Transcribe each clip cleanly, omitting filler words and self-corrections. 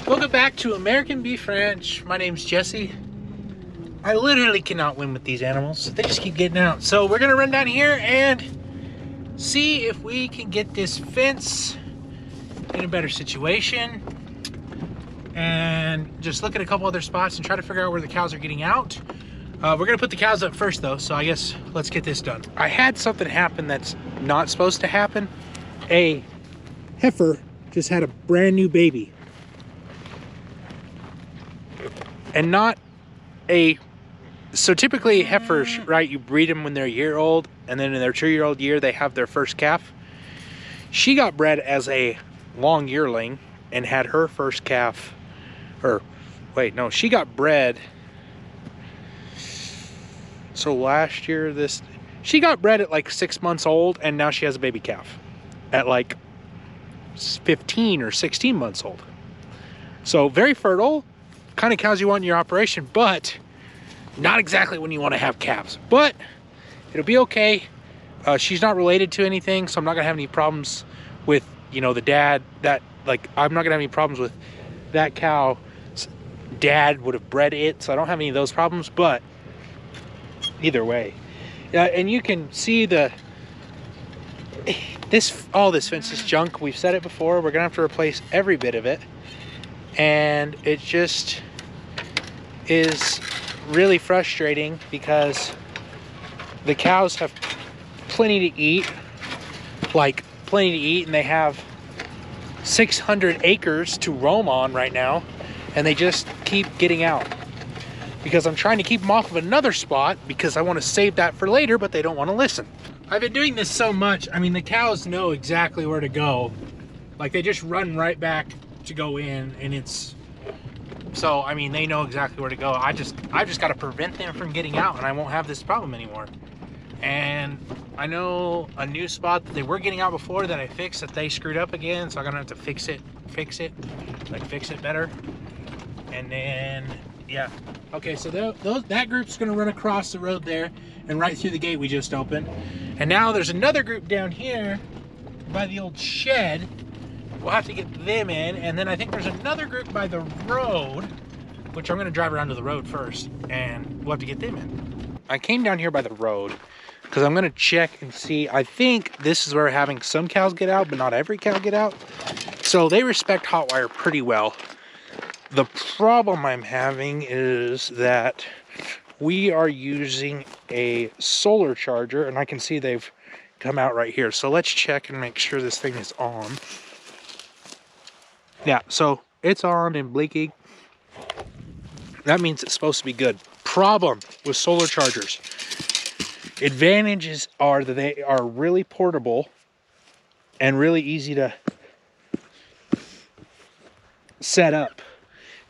Welcome back to American Beef Ranch. My name's Jesse. I literally cannot win with these animals. They just keep getting out. So we're gonna run down here and see if we can get this fence in a better situation. And just look at a couple other spots and try to figure out where the cows are getting out. We're gonna put the cows up first though, so I guess let's get this done. I had something happen that's not supposed to happen. A heifer just had a brand new baby. And not a, so typically heifers, right, you breed them when they're a year old, and then in their 2-year-old year, they have their first calf. She got bred as a long yearling and had her first calf, or wait, no, she got bred. So last year, she got bred at like 6 months old, and now she has a baby calf at like 15 or 16 months old. So very fertile. Kind of cows you want in your operation, but not exactly when you want to have calves, but it'll be okay. She's not related to anything, so I'm not gonna have any problems with, you know, the dad. That, like, I'm not gonna have any problems with that cow's dad would have bred it, so I don't have any of those problems. But either way, and you can see all this fence is junk. We've said it before, we're gonna have to replace every bit of it, and it just is really frustrating because the cows have plenty to eat, and they have 600 acres to roam on right now, and they just keep getting out because I'm trying to keep them off of another spot because I want to save that for later, but they don't want to listen. I've been doing this so much, I mean, the cows know exactly where to go. Like, they just run right back to go in, and it's, so I mean, they know exactly where to go. I've just got to prevent them from getting out, and I won't have this problem anymore. And I know a new spot that they were getting out before that I fixed, that they screwed up again, so I'm gonna have to fix it better. And then, yeah, okay, so that group's gonna run across the road there and right through the gate we just opened. And now there's another group down here by the old shed. We'll have to get them in, and then I think there's another group by the road, which I'm gonna drive around to the road first, and we'll have to get them in. I came down here by the road because I'm gonna check and see. I think this is where we're having some cows get out, but not every cow get out. So they respect hot wire pretty well. The problem I'm having is that we are using a solar charger, and I can see they've come out right here. So let's check and make sure this thing is on. Yeah, so it's on and blinking. That means it's supposed to be good. Problem with solar chargers. Advantages are that they are really portable and really easy to set up.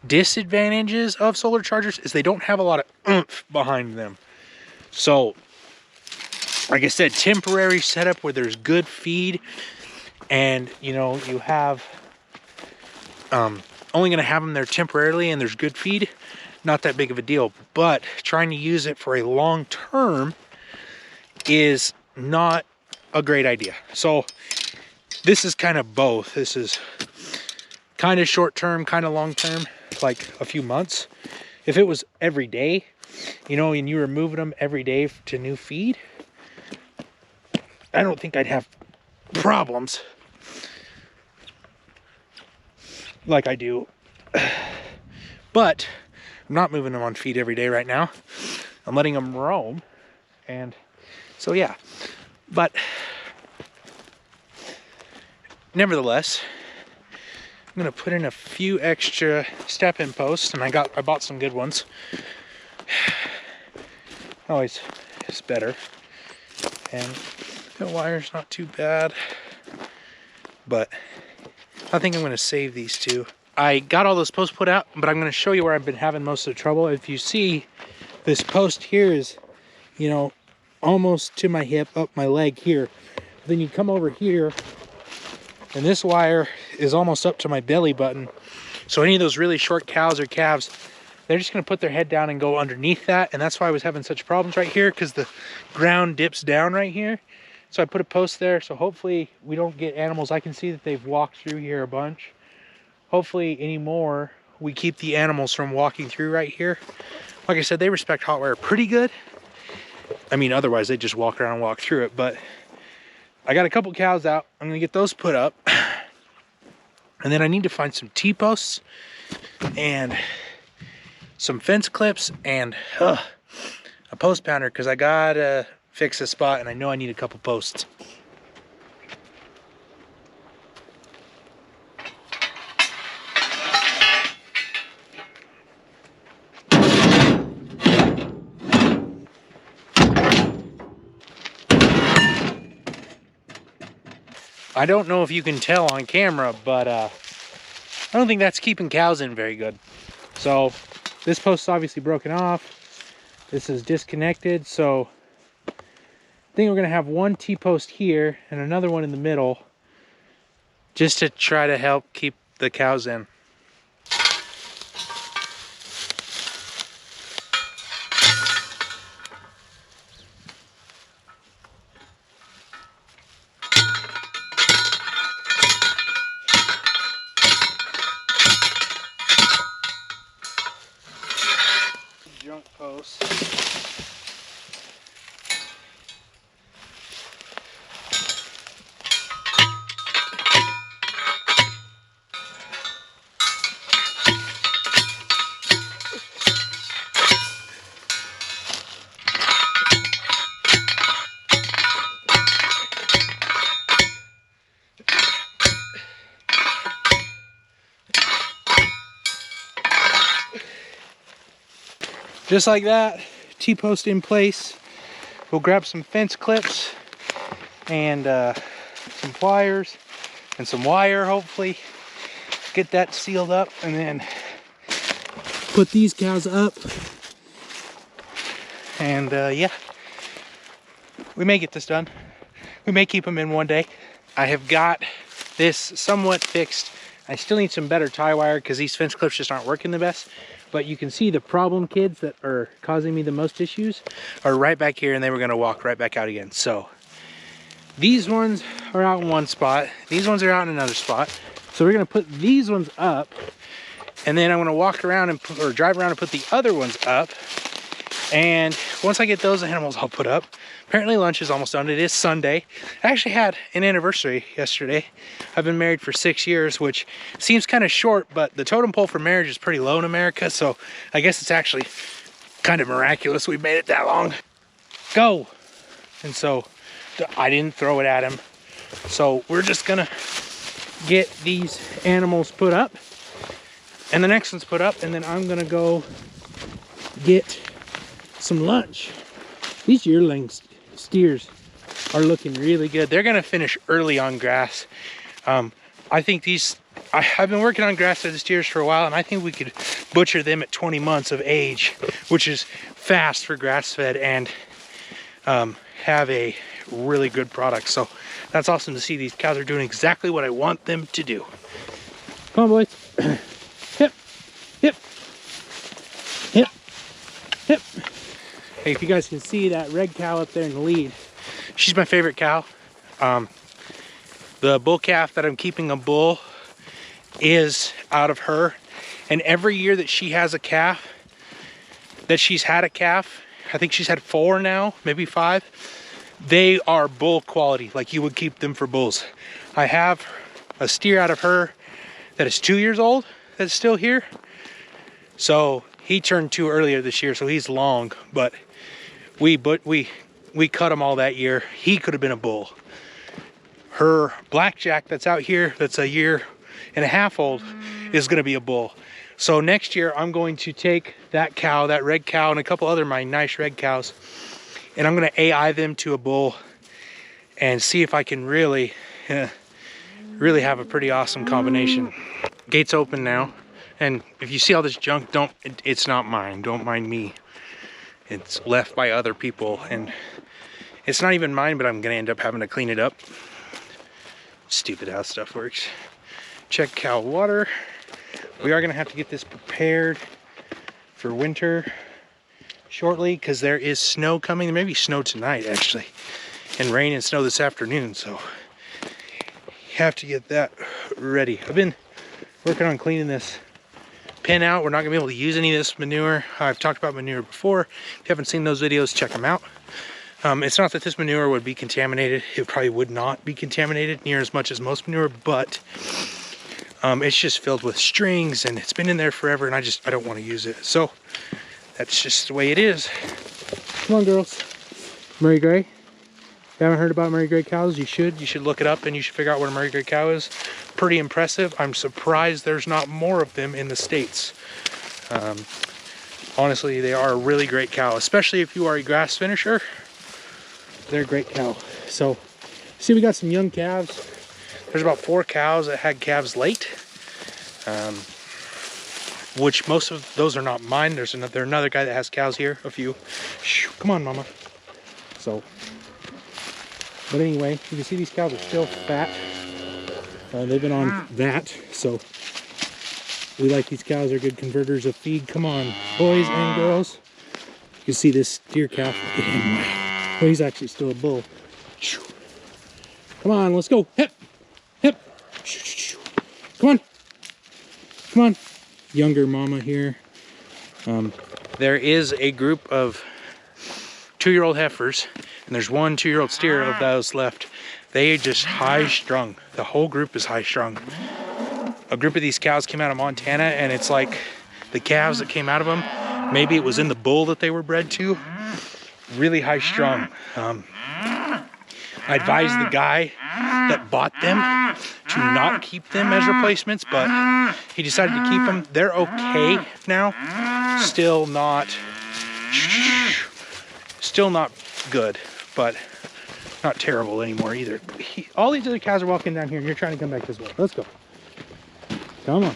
Disadvantages of solar chargers is they don't have a lot of oomph behind them. So, like I said, temporary setup where there's good feed, and you know, you have only going to have them there temporarily and there's good feed, not that big of a deal. But trying to use it for a long term is not a great idea. So this is kind of both. This is kind of short term, kind of long term, like a few months. If it was every day, you know, and you were moving them every day to new feed, I don't think I'd have problems like I do. But I'm not moving them on feed every day right now. I'm letting them roam, and so yeah. But nevertheless, I'm gonna put in a few extra step-in posts, and I bought some good ones. Always is better. And the wire's not too bad, but I think I'm going to save these two. I got all those posts put out, but I'm going to show you where I've been having most of the trouble. If you see, this post here is, you know, almost to my hip, up my leg here. Then you come over here, and this wire is almost up to my belly button. So any of those really short cows or calves, they're just going to put their head down and go underneath that. And that's why I was having such problems right here, because the ground dips down right here. So I put a post there, so hopefully we don't get animals. I can see that they've walked through here a bunch. hopefully anymore, we keep the animals from walking through right here. Like I said, they respect hot wire pretty good. I mean, otherwise they just walk around and walk through it. But I got a couple cows out. I'm gonna get those put up. And then I need to find some T-posts and some fence clips and a post pounder, because I gotta fix a spot and I know I need a couple posts. I don't know if you can tell on camera, but I don't think that's keeping cows in very good. So this post is obviously broken off. This is disconnected. So I think we're gonna have one T-post here and another one in the middle, just to try to help keep the cows in. Junk post. Just like that, T-post in place. We'll grab some fence clips and some pliers and some wire, hopefully. Get that sealed up and then put these cows up. And yeah, we may get this done. We may keep them in one day. I have got this somewhat fixed. I still need some better tie wire because these fence clips just aren't working the best. But you can see the problem kids that are causing me the most issues are right back here, and they were gonna walk right back out again. So these ones are out in one spot. These ones are out in another spot. So we're gonna put these ones up, and then I'm gonna walk around and or drive around and put the other ones up. And once I get those animals all put up, apparently lunch is almost done. It is Sunday. I actually had an anniversary yesterday. I've been married for 6 years, which seems kind of short, but the totem pole for marriage is pretty low in America, so I guess it's actually kind of miraculous we made it that long. Go! And so I didn't throw it at him. So we're just gonna get these animals put up, and the next one's put up, and then I'm gonna go get some lunch. These yearling steers are looking really good. They're gonna finish early on grass. I think I've been working on grass-fed steers for a while, and I think we could butcher them at 20 months of age, which is fast for grass-fed, and have a really good product. So that's awesome to see. These cows are doing exactly what I want them to do. Come on, boys. Hip, hip, hip, hip. Hey, if you guys can see that red cow up there in the lead, she's my favorite cow. The bull calf that I'm keeping a bull is out of her, and every year that she has a calf, that she's had a calf, I think she's had 4 now, maybe 5, they are bull quality, like you would keep them for bulls. I have a steer out of her that is 2 years old that's still here. So he turned 2 earlier this year, so he's long, but we cut him all that year. He could have been a bull. Her blackjack that's out here, that's 1.5 years old, is gonna be a bull. So next year I'm going to take that cow, that red cow, and a couple other my nice red cows, and I'm gonna AI them to a bull and see if I can really have a pretty awesome combination. Gate's open now, and if you see all this junk, it's not mine, don't mind me. It's left by other people, and it's not even mine, but I'm gonna end up having to clean it up. Stupid how stuff works. Check cow water. We are gonna have to get this prepared for winter shortly, because there is snow coming. There may be snow tonight actually, and rain and snow this afternoon, so you have to get that ready. I've been working on cleaning this pen out. We're not gonna be able to use any of this manure. I've talked about manure before. If you haven't seen those videos, check them out. It's not that this manure would be contaminated. It probably would not be contaminated near as much as most manure, but it's just filled with strings and it's been in there forever and I don't want to use it. So that's just the way it is. Come on, girls. Murray Grey. If you haven't heard about Murray Grey cows, you should look it up and you should figure out what a Murray Grey cow is. Pretty impressive. I'm surprised there's not more of them in the States. Honestly, they are a really great cow, especially if you are a grass finisher. They're a great cow. So, see, we got some young calves. There's about 4 cows that had calves late, which most of those are not mine. There's another guy that has cows here, a few. Shoo, come on, mama. So, but anyway, you can see these cows are still fat. They've been on that, so we like these cows. They're good converters of feed. Come on, boys and girls. You can see this deer calf. Look at him. Well, he's actually still a bull. Come on, let's go. Hip, hip. Come on, come on. Younger mama here. There is a group of 2-year-old heifers, and there's 1 2-year-old steer of those left. They just high strung. The whole group is high strung. A group of these cows came out of Montana, and it's like the calves that came out of them, maybe it was in the bull that they were bred to. Really high strung. I advised the guy that bought them to not keep them as replacements, but he decided to keep them. They're okay now. Still not good, but not terrible anymore either. All these other cows are walking down here and you're trying to come back this way. Let's go. Come on.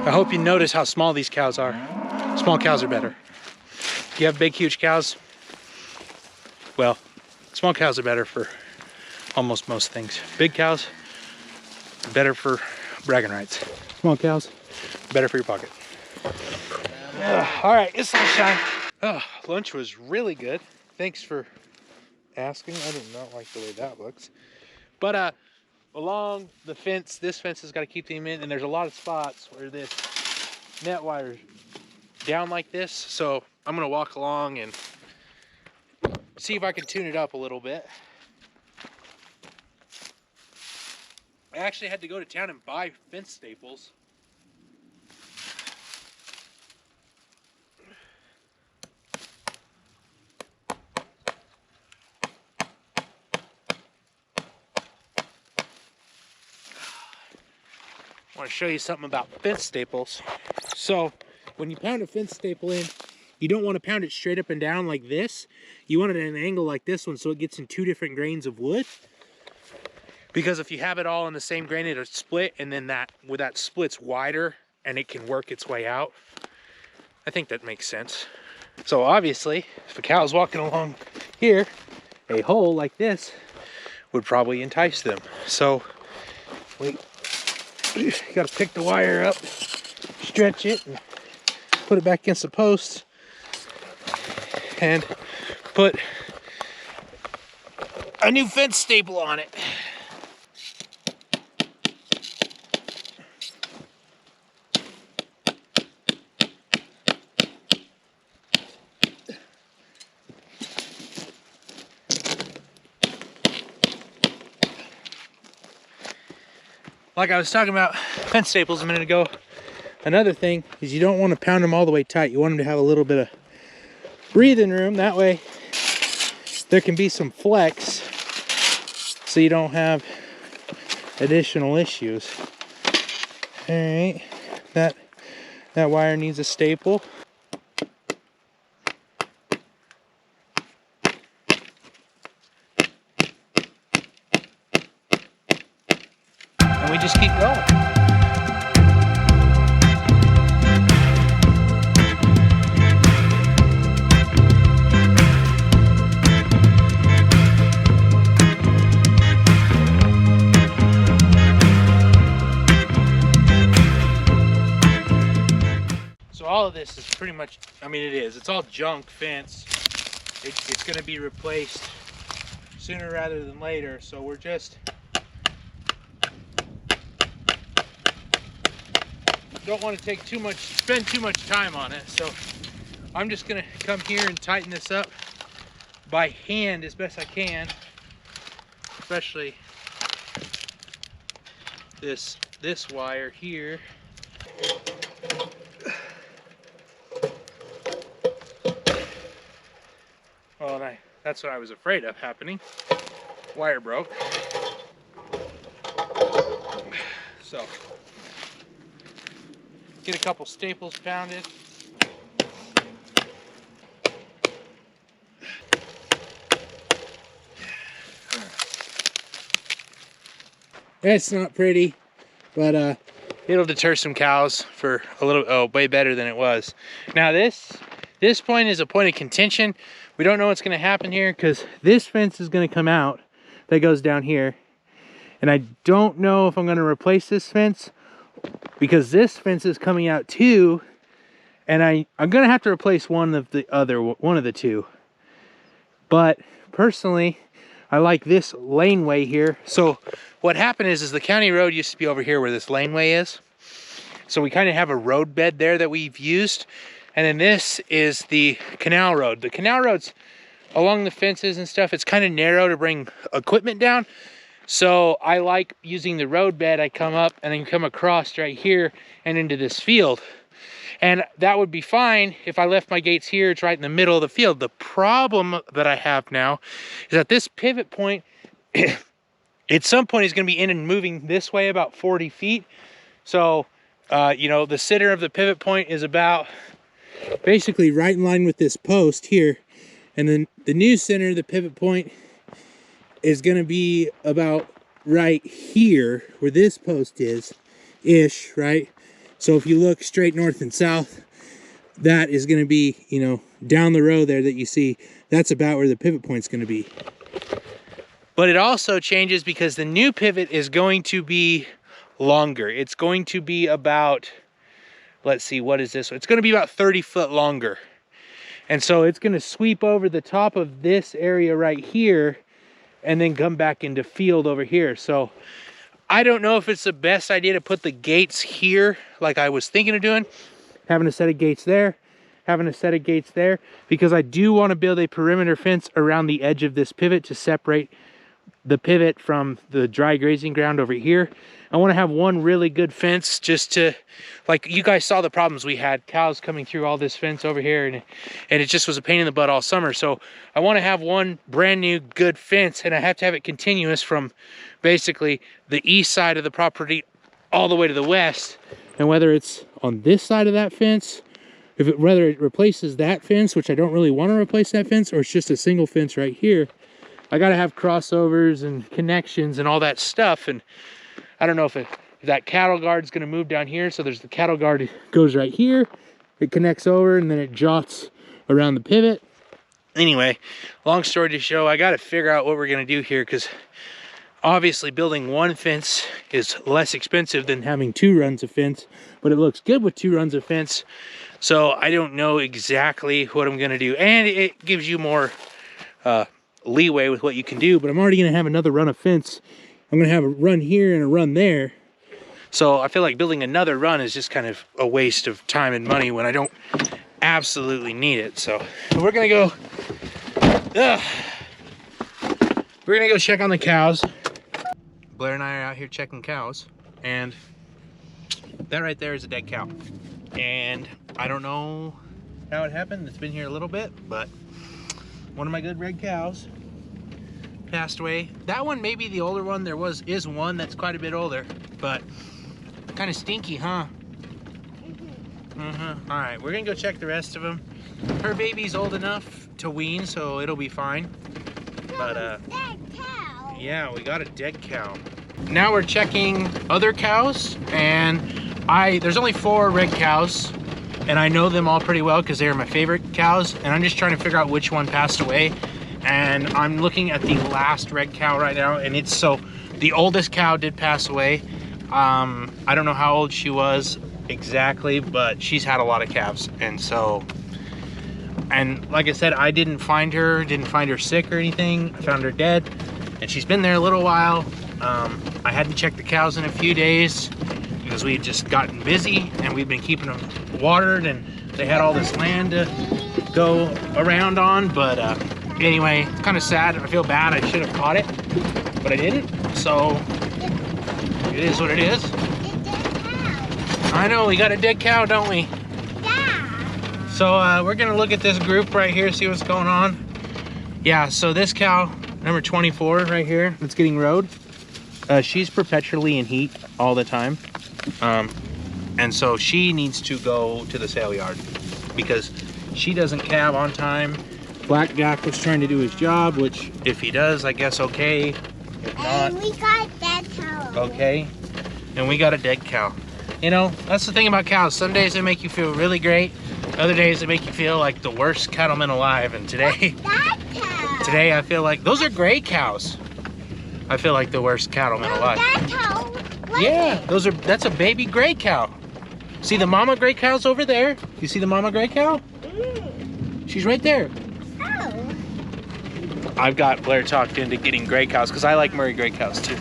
I hope you notice how small these cows are. Small cows are better. If you have big, huge cows, well, small cows are better for almost most things. Big cows, better for bragging rights. Small cows, better for your pocket. All right, it's lunchtime. Lunch was really good. Thanks for asking. I do not like the way that looks. But along the fence, this fence has got to keep them in, and there's a lot of spots where this net wire is down like this. So I'm gonna walk along and see if I can tune it up a little bit. I actually had to go to town and buy fence staples. I want to show you something about fence staples. So when you pound a fence staple in, you don't want to pound it straight up and down like this. You want it at an angle like this one, so it gets in 2 different grains of wood. Because if you have it all in the same grain, it'll split, and then that split's wider and it can work its way out. I think that makes sense. So obviously, if a cow's walking along here, a hole like this would probably entice them. So you gotta pick the wire up, stretch it, and put it back against the post, and put a new fence staple on it. Like I was talking about fence staples a minute ago, another thing is you don't want to pound them all the way tight. You want them to have a little bit of breathing room. That way there can be some flex so you don't have additional issues. All right, that wire needs a staple. And we just keep going. So all of this is pretty much, I mean it is, it's all junk fence. It's gonna be replaced sooner rather than later. So we're just, don't want to take too much, spend too much time on it. So I'm just gonna come here and tighten this up by hand as best I can, especially this wire here. Well, and that's what I was afraid of happening. Wire broke. So get a couple staples pounded. It's not pretty, but it'll deter some cows for a little, way better than it was. Now this point is a point of contention. We don't know what's gonna happen here because this fence is gonna come out that goes down here. And I don't know if I'm gonna replace this fence because this fence is coming out too. And I'm gonna have to replace one of the two. But personally, I like this laneway here. So what happened is the county road used to be over here where this laneway is. So we kind of have a road bed there that we've used. And then this is the canal road. The canal road's along the fences and stuff. It's kind of narrow to bring equipment down. So I like using the road bed. I come up and then come across right here and into this field. And that would be fine if I left my gates here. It's right in the middle of the field. The problem that I have now is that this pivot point, at some point is going to be in and moving this way about 40 feet. So, you know, the center of the pivot point is about basically right in line with this post here. And then the new center, the pivot point, is going to be about right here where this post is, ish, right? So if you look straight north and south, that is going to be, you know, down the road there that you see, that's about where the pivot point's going to be. But it also changes because the new pivot is going to be longer. It's going to be about, let's see, what is this? It's going to be about 30 foot longer. And so it's going to sweep over the top of this area right here and then come back into field over here. So I don't know if it's the best idea to put the gates here like I was thinking of doing, having a set of gates there, having a set of gates there, because I do want to build a perimeter fence around the edge of this pivot to separate the pivot from the dry grazing ground over here. I want to have one really good fence just to, like you guys saw the problems we had, cows coming through all this fence over here, and it just was a pain in the butt all summer. So I want to have one brand new good fence, and I have to have it continuous from basically the east side of the property all the way to the west. And whether it's on this side of that fence, whether it replaces that fence, which I don't really want to replace that fence, or it's just a single fence right here, I got to have crossovers and connections and all that stuff. And I don't know if that cattle guard's going to move down here. So there's the cattle guard, it goes right here, it connects over, and then it jots around the pivot. Anyway, long story to show, I got to figure out what we're going to do here, because obviously building one fence is less expensive than having 2 runs of fence, but it looks good with 2 runs of fence. So I don't know exactly what I'm going to do, and it gives you more leeway with what you can do. But I'm already going to have another run of fence. I'm going to have a run here and a run there. So I feel like building another run is just kind of a waste of time and money when I don't absolutely need it. So we're going to go, we're going to go check on the cows. Blair and I are out here checking cows, and that right there is a dead cow. And I don't know how it happened. It's been here a little bit, but one of my good red cows passed away. That one may be the older one. There is one that's quite a bit older, but kind of stinky, huh? All right, we're gonna go check the rest of them. Her baby's old enough to wean, so it'll be fine. But dead cow. Yeah, we got a dead cow. Now we're checking other cows, and there's only 4 red cows, and I know them all pretty well because they're my favorite cows, and I'm just trying to figure out which one passed away. And I'm looking at the last red cow right now, and the oldest cow did pass away. I don't know how old she was. exactly, but she's had a lot of calves, and so, and like I said, I didn't find her sick or anything. I found her dead, and she's been there a little while. I hadn't checked the cows in a few days because we had just gotten busy, and we've been keeping them watered, and they had all this land to go around on. But anyway, it's kind of sad. I feel bad. I should have caught it, but I didn't. So it is what it is. I know, we got a dead cow, don't we? Yeah. So we're gonna look at this group right here, see what's going on. Yeah, so this cow, number 24 right here, that's getting rode, she's perpetually in heat all the time. And so she needs to go to the sale yard because she doesn't calve on time. Blackjack was trying to do his job, which if he does, I guess okay. If not, And we got that cow. okay. And we got a dead cow. You know, that's the thing about cows. Some days they make you feel really great. Other days they make you feel like the worst cattleman alive. And today, That cow. today I feel like, those are gray cows. I feel like the worst cattleman alive. That cow. Yeah, that's a baby gray cow. See the mama gray cow's over there? You see the mama gray cow? She's right there. Oh. I've got Blair talked into getting gray cows because I like Murray gray cows too.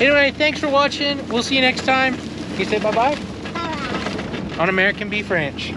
Anyway, thanks for watching. We'll see you next time. Can you say bye-bye? Bye-bye. On American Beef Ranch.